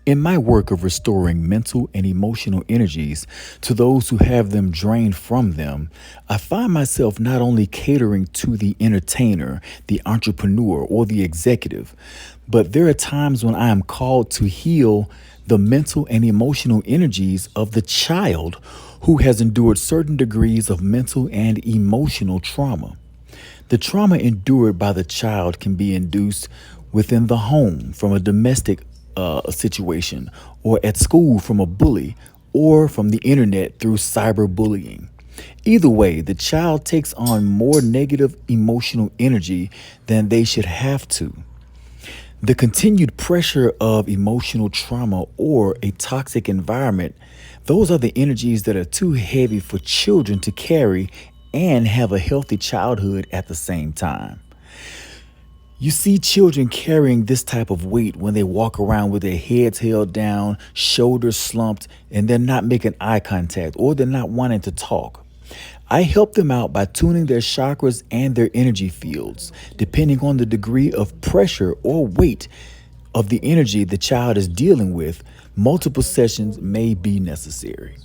In my work of restoring mental and emotional energies to those who have them drained from them, I find myself not only catering to the entertainer, the entrepreneur, or the executive, but there are times when I am called to heal the mental and emotional energies of the child who has endured certain degrees of mental and emotional trauma. The trauma endured by the child can be induced within the home from a domestic situation, or at school from a bully, or from the internet through cyberbullying. Either way, the child takes on more negative emotional energy than they should have to. The continued pressure of emotional trauma or a toxic environment, those are the energies that are too heavy for children to carry and have a healthy childhood at the same time. You see children carrying this type of weight when they walk around with their heads held down, shoulders slumped, and they're not making eye contact or they're not wanting to talk. I help them out by tuning their chakras and their energy fields, depending on the degree of pressure or weight of the energy the child is dealing with. Multiple sessions may be necessary.